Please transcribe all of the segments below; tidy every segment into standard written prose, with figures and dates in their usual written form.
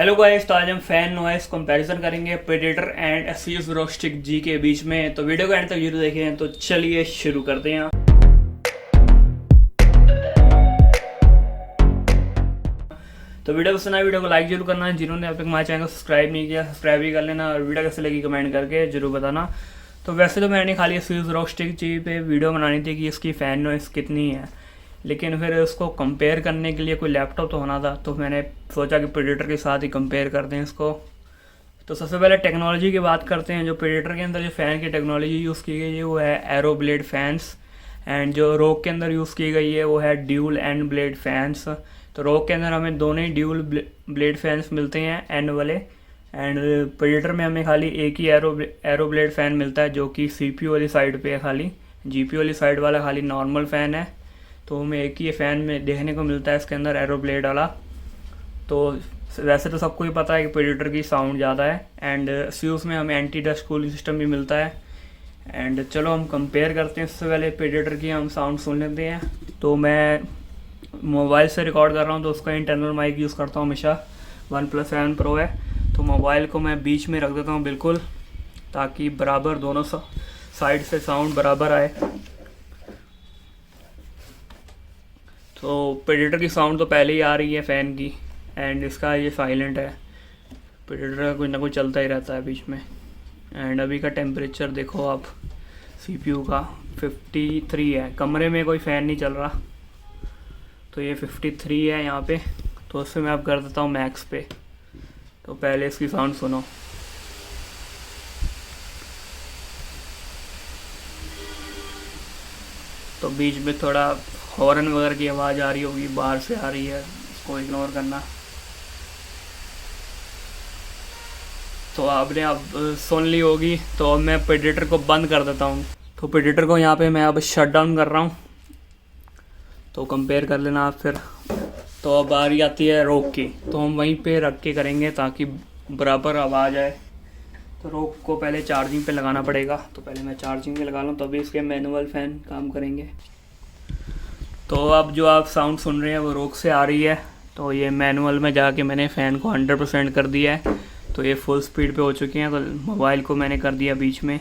Hello guys, तो आज हम फैन नॉइस कंपैरिजन करेंगे प्रेडेटर एंड एसयूस रोस्टिक जी के बीच में। तो वीडियो को एंड तक जरूर देखें। तो चलिए शुरू करते हैं। तो वीडियो पसंद आए वीडियो को लाइक जरूर करना। जिन्होंने अब तक हमारे चैनल को सब्सक्राइब नहीं किया सब्सक्राइब भी कर लेना और वीडियो कैसे लगी कमेंट करके जरूर बताना। तो वैसे तो मैंने खाली एसयूस रोस्टिक जी पे वीडियो बनानी थी कि इसकी फ़ैन नॉइस कितनी है, लेकिन फिर उसको कंपेयर करने के लिए कोई लैपटॉप तो होना था। तो मैंने सोचा कि प्रेडेटर के साथ ही कंपेयर करते हैं इसको। तो सबसे पहले टेक्नोलॉजी की बात करते हैं। जो प्रेडेटर के अंदर जो फ़ैन की टेक्नोलॉजी यूज़ की गई है वो है एरो ब्लेड फैंस, एंड जो रोग के अंदर यूज़ की गई है वो है ड्यूल एंड ब्लेड फैंस। तो रोग के अंदर हमें दोनों ही ड्यूल ब्लेड फैंस मिलते हैं एंड वाले, एंड प्रेडेटर में हमें खाली एक ही एरो ब्लेड फ़ैन मिलता है जो कि सीपीयू वाली साइड पे है। खाली जीपीयू वाली साइड वाला खाली नॉर्मल फ़ैन है। तो हमें एक ही फ़ैन में देखने को मिलता है इसके अंदर एरो ब्लेड वाला। तो वैसे तो सबको ही पता है कि प्रेडेटर की साउंड ज़्यादा है, एंड एसयूस में हमें एंटी डस्ट कूलिंग सिस्टम भी मिलता है। एंड चलो हम कंपेयर करते हैं। इससे पहले प्रेडेटर की हम साउंड सुन लेते हैं। तो मैं मोबाइल से रिकॉर्ड कर रहा हूँ तो उसका इंटरनल माइक यूज़ करता हूँ हमेशा। OnePlus 7 Pro है। तो मोबाइल को मैं बीच में रख देता हूँ बिल्कुल, ताकि बराबर दोनों साइड से साउंड बराबर आए। तो प्रेडेटर की साउंड तो पहले ही आ रही है फ़ैन की, एंड इसका ये साइलेंट है। प्रेडेटर का कुछ ना कुछ चलता ही रहता है बीच में। एंड अभी का टेम्परेचर देखो आप, सीपीयू का 53 है। कमरे में कोई फ़ैन नहीं चल रहा, तो ये 53 है यहाँ पे। तो उससे मैं अब कर देता हूँ मैक्स पे। तो पहले इसकी साउंड सुनो। तो बीच में थोड़ा हॉर्न वगैरह की आवाज़ आ रही होगी, बाहर से आ रही है, इसको इग्नोर करना। तो आपने अब सुन ली होगी। तो अब मैं प्रेडेटर को बंद कर देता हूँ। तो प्रेडेटर को यहाँ पे मैं अब शट डाउन कर रहा हूँ। तो कंपेयर कर लेना आप फिर। तो अब बारी आती है रोक की। तो हम वहीं पे रख के करेंगे ताकि बराबर आवाज़ आए। तो रोक को पहले चार्जिंग पे लगाना पड़ेगा। तो पहले मैं चार्जिंग पे लगा लूँ तभी इसके मैनुअल फ़ैन काम करेंगे। तो अब जो आप साउंड सुन रहे हैं वो रोक से आ रही है। तो ये मैनुअल में जाके मैंने फ़ैन को 100% कर दिया है। तो ये फुल स्पीड पे हो चुके हैं। तो मोबाइल को मैंने कर दिया बीच में।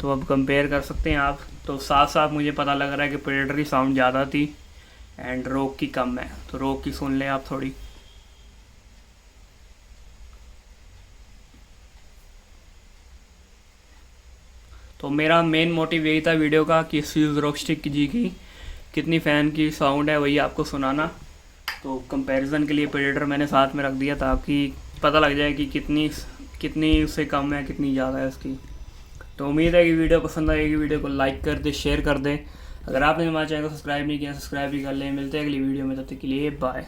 तो अब कंपेयर कर सकते हैं आप। तो साथ साथ मुझे पता लग रहा है कि प्रेडेटर की साउंड ज़्यादा थी एंड रोक की कम है। तो रोक की सुन लें आप थोड़ी। तो मेरा मेन मोटिव यही था वीडियो का कि एसयूस रोस्टिक जी की कितनी फ़ैन की साउंड है वही आपको सुनाना। तो कंपैरिजन के लिए प्रेडेटर मैंने साथ में रख दिया ताकि पता लग जाए कि कितनी उससे कम है कितनी ज़्यादा है उसकी। तो उम्मीद है कि वीडियो पसंद आएगी। वीडियो को लाइक कर दे, शेयर कर दे। अगर आपने हमारे चैनल को सब्सक्राइब नहीं किया सब्सक्राइब भी कर लें। मिलते हैं अगली वीडियो में, तब तक के लिए बाय।